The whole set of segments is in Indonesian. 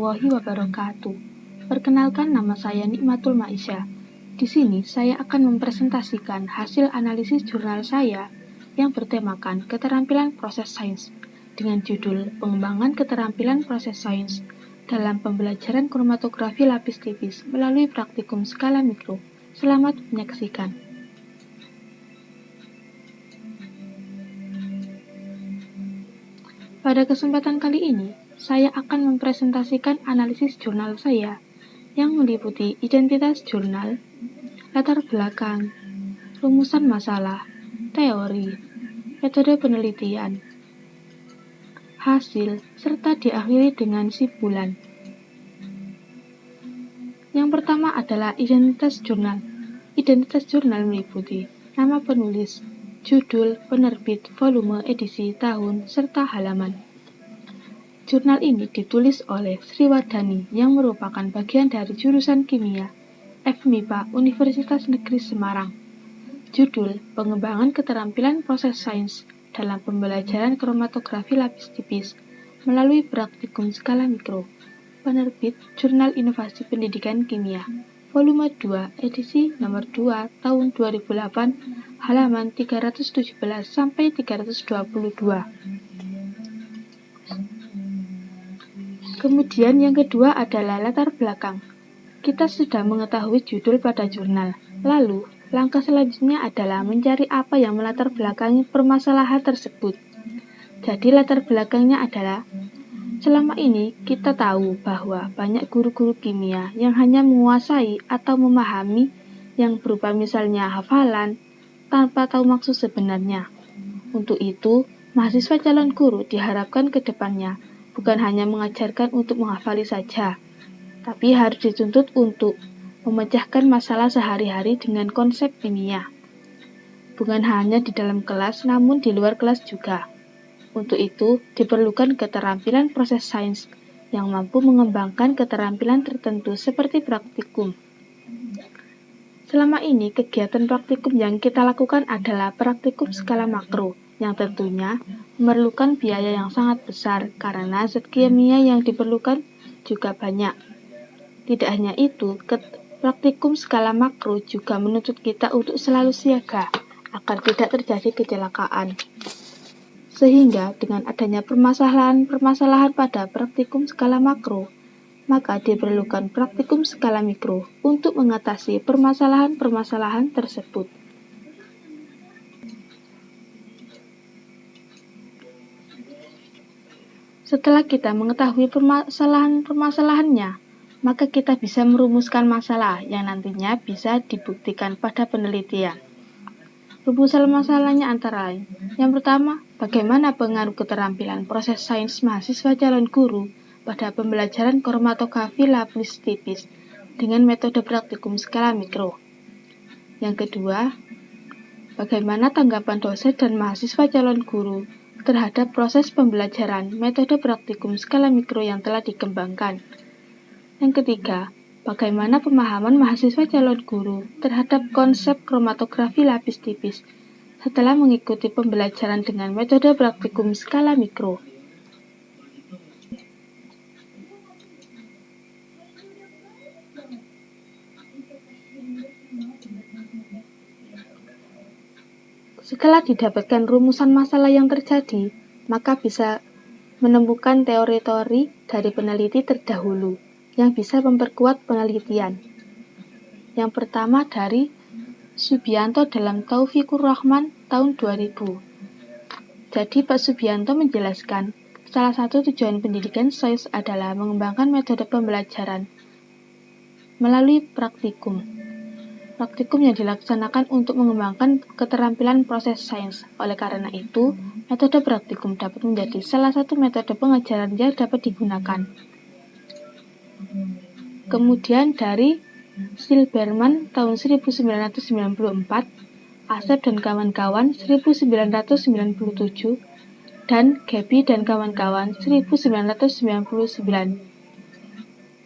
warahmatullahi wabarakatuh. Perkenalkan, nama saya Nikmatul Maisha. Di sini saya akan mempresentasikan hasil analisis jurnal saya yang bertemakan keterampilan proses sains dengan judul Pengembangan Keterampilan Proses Sains dalam Pembelajaran Kromatografi Lapis Tipis melalui Praktikum Skala Mikro. Selamat menyaksikan. Pada kesempatan kali ini, saya akan mempresentasikan analisis jurnal saya yang meliputi identitas jurnal, latar belakang, rumusan masalah, teori, metode penelitian, hasil, serta diakhiri dengan simpulan. Yang pertama adalah identitas jurnal. Identitas jurnal meliputi nama penulis, judul, penerbit, volume, edisi, tahun, serta halaman. Jurnal ini ditulis oleh Sriwardani yang merupakan bagian dari jurusan Kimia FMIPA Universitas Negeri Semarang. Judul Pengembangan Keterampilan Proses Sains dalam Pembelajaran Kromatografi Lapis Tipis melalui Praktikum Skala Mikro. Penerbit Jurnal Inovasi Pendidikan Kimia Volume 2, edisi nomor 2 tahun 2008, halaman 317 sampai 322. Kemudian yang kedua adalah latar belakang. Kita sudah mengetahui judul pada jurnal. Lalu, langkah selanjutnya adalah mencari apa yang melatar belakangi permasalahan tersebut. Jadi latar belakangnya adalah selama ini kita tahu bahwa banyak guru-guru kimia yang hanya menguasai atau memahami yang berupa misalnya hafalan tanpa tahu maksud sebenarnya. Untuk itu, mahasiswa calon guru diharapkan ke depannya bukan hanya mengajarkan untuk menghafali saja, tapi harus dituntut untuk memecahkan masalah sehari-hari dengan konsep kimia. Bukan hanya di dalam kelas, namun di luar kelas juga. Untuk itu, diperlukan keterampilan proses sains yang mampu mengembangkan keterampilan tertentu seperti praktikum. Selama ini, kegiatan praktikum yang kita lakukan adalah praktikum skala makro, yang tentunya memerlukan biaya yang sangat besar karena zat kimia yang diperlukan juga banyak. Tidak hanya itu, praktikum skala makro juga menuntut kita untuk selalu siaga agar tidak terjadi kecelakaan. Sehingga dengan adanya permasalahan pada praktikum skala makro, maka diperlukan praktikum skala mikro untuk mengatasi permasalahan-permasalahan tersebut. Setelah kita mengetahui permasalahan-permasalahannya, maka kita bisa merumuskan masalah yang nantinya bisa dibuktikan pada penelitian. Rumusan masalahnya antara lain. Yang pertama, bagaimana pengaruh keterampilan proses sains mahasiswa calon guru pada pembelajaran kromatografi lapis tipis dengan metode praktikum skala mikro. Yang kedua, bagaimana tanggapan dosen dan mahasiswa calon guru terhadap proses pembelajaran metode praktikum skala mikro yang telah dikembangkan. Yang ketiga, bagaimana pemahaman mahasiswa calon guru terhadap konsep kromatografi lapis tipis setelah mengikuti pembelajaran dengan metode praktikum skala mikro. Setelah didapatkan rumusan masalah yang terjadi, maka bisa menemukan teori-teori dari peneliti terdahulu yang bisa memperkuat penelitian. Yang pertama dari Subianto dalam Taufikur Rahman tahun 2000. Jadi Pak Subianto menjelaskan, salah satu tujuan pendidikan sains adalah mengembangkan metode pembelajaran melalui praktikum. Praktikum yang dilaksanakan untuk mengembangkan keterampilan proses sains. Oleh karena itu, metode praktikum dapat menjadi salah satu metode pengajaran yang dapat digunakan. Kemudian dari Silberman tahun 1994, Asep dan kawan-kawan 1997, dan Gaby dan kawan-kawan 1999.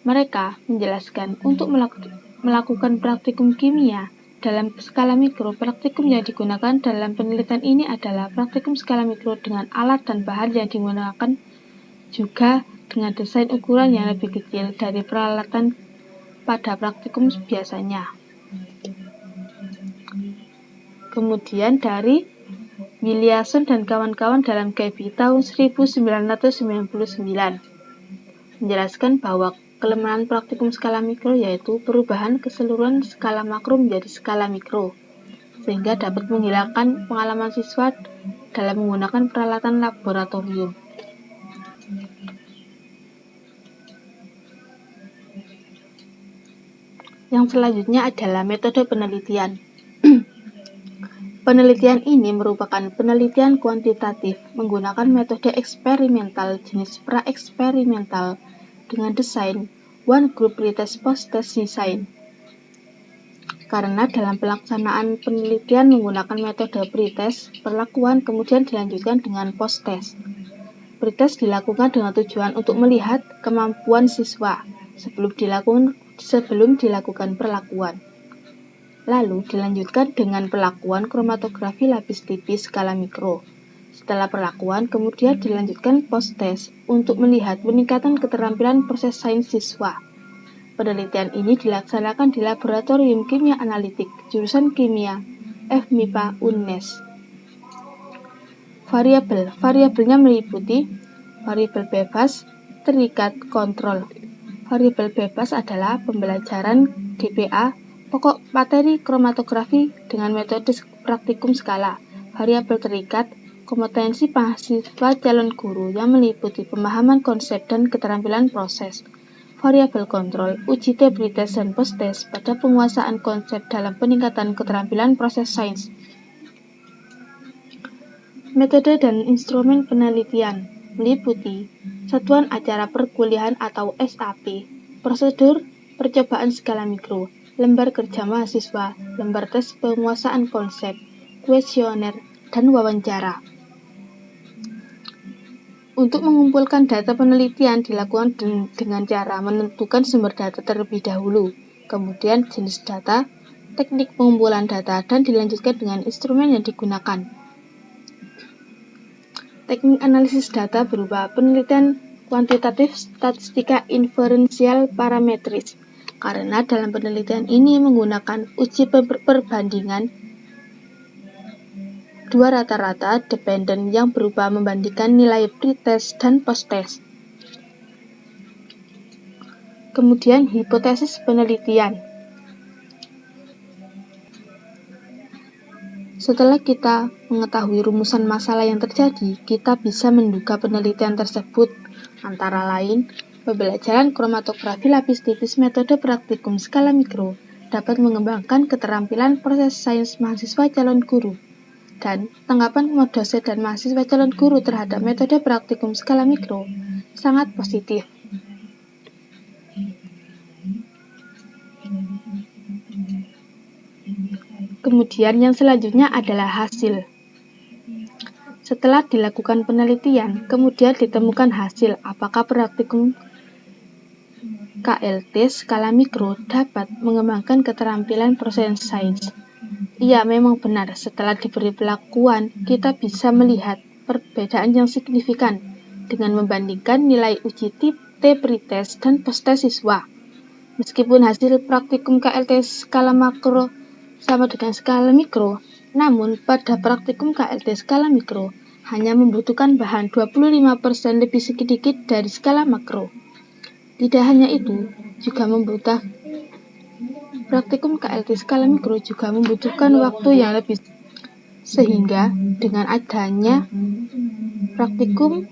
Mereka menjelaskan untuk melakukan praktikum kimia dalam skala mikro. Praktikum yang digunakan dalam penelitian ini adalah praktikum skala mikro dengan alat dan bahan yang digunakan juga dengan desain ukuran yang lebih kecil dari peralatan pada praktikum biasanya. Kemudian dari Williamson dan kawan-kawan dalam Gebi tahun 1999 menjelaskan bahwa kelemahan praktikum skala mikro yaitu perubahan keseluruhan skala makro menjadi skala mikro, sehingga dapat menghilangkan pengalaman siswa dalam menggunakan peralatan laboratorium. Yang selanjutnya adalah metode penelitian. Penelitian ini merupakan penelitian kuantitatif menggunakan metode eksperimental jenis pra-eksperimental dengan desain one group pretest post-test design. Karena dalam pelaksanaan penelitian menggunakan metode pretest, perlakuan kemudian dilanjutkan dengan post-test. Pretest dilakukan dengan tujuan untuk melihat kemampuan siswa sebelum dilakukan perlakuan. Lalu dilanjutkan dengan perlakuan kromatografi lapis tipis skala mikro. Setelah perlakuan, kemudian dilanjutkan post-test untuk melihat peningkatan keterampilan proses sains siswa. Penelitian ini dilaksanakan di Laboratorium Kimia Analitik, jurusan Kimia, FMIPA UNNES. Variabelnya meliputi variabel bebas, terikat, kontrol. Variabel bebas adalah pembelajaran GPA, pokok materi kromatografi dengan metode praktikum skala. Variabel terikat, kompetensi mahasiswa calon guru yang meliputi pemahaman konsep dan keterampilan proses. Variabel kontrol, uji pretest dan post-test pada penguasaan konsep dalam peningkatan keterampilan proses sains. Metode dan instrumen penelitian meliputi satuan acara perkuliahan atau SAP, prosedur percobaan skala mikro, lembar kerja mahasiswa, lembar tes penguasaan konsep, kuesioner, dan wawancara. Untuk mengumpulkan data penelitian dilakukan dengan cara menentukan sumber data terlebih dahulu, kemudian jenis data, teknik pengumpulan data, dan dilanjutkan dengan instrumen yang digunakan. Teknik analisis data berupa penelitian kuantitatif statistika inferensial parametris, karena dalam penelitian ini menggunakan uji perbandingan dua rata-rata dependen yang berupa membandingkan nilai pretest dan post-test. Kemudian hipotesis penelitian. Setelah kita mengetahui rumusan masalah yang terjadi, kita bisa menduga penelitian tersebut, antara lain, pembelajaran kromatografi lapis tipis metode praktikum skala mikro dapat mengembangkan keterampilan proses sains mahasiswa calon guru, dan tanggapan dosen dan mahasiswa calon guru terhadap metode praktikum skala mikro sangat positif. Kemudian yang selanjutnya adalah hasil. Setelah dilakukan penelitian, kemudian ditemukan hasil apakah praktikum KLT skala mikro dapat mengembangkan keterampilan proses sains. Iya, memang benar. Setelah diberi pelakuan, kita bisa melihat perbedaan yang signifikan dengan membandingkan nilai uji pretest dan post-test siswa. Meskipun hasil praktikum KLT skala makro sama dengan skala mikro, namun pada praktikum KLT skala mikro hanya membutuhkan bahan 25% lebih sedikit dari skala makro. Tidak hanya itu, praktikum KLT skala mikro juga membutuhkan waktu yang lebih, sehingga dengan adanya praktikum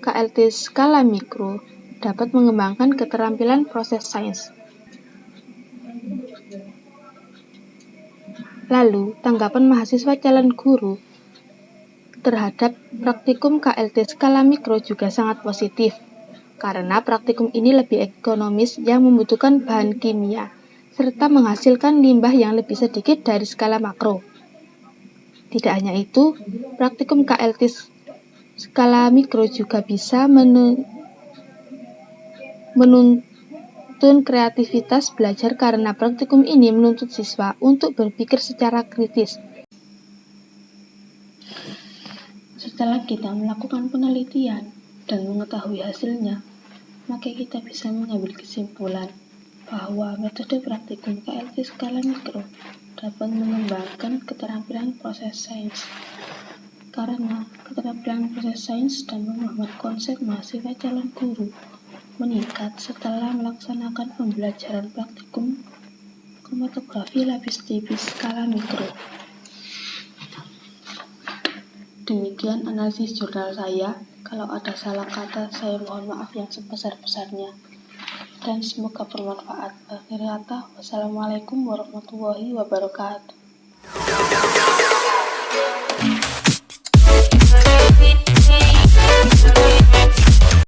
KLT skala mikro dapat mengembangkan keterampilan proses sains. Lalu, tanggapan mahasiswa calon guru terhadap praktikum KLT skala mikro juga sangat positif, karena praktikum ini lebih ekonomis yang membutuhkan bahan kimia, serta menghasilkan limbah yang lebih sedikit dari skala makro. Tidak hanya itu, praktikum KLT skala mikro juga bisa menuntun kreativitas belajar karena praktikum ini menuntut siswa untuk berpikir secara kritis. Setelah kita melakukan penelitian, dan mengetahui hasilnya, maka kita bisa mengambil kesimpulan bahwa metode praktikum KLC skala mikro dapat mengembangkan keterampilan proses sains. Karena keterampilan proses sains dan memahami konsep mahasiswa calon guru meningkat setelah melaksanakan pembelajaran praktikum kromatografi lapis tipis skala mikro. Demikian analisis jurnal saya. Kalau ada salah kata, saya mohon maaf yang sebesar-besarnya. Dan semoga bermanfaat. Akhir kata, wassalamualaikum warahmatullahi wabarakatuh.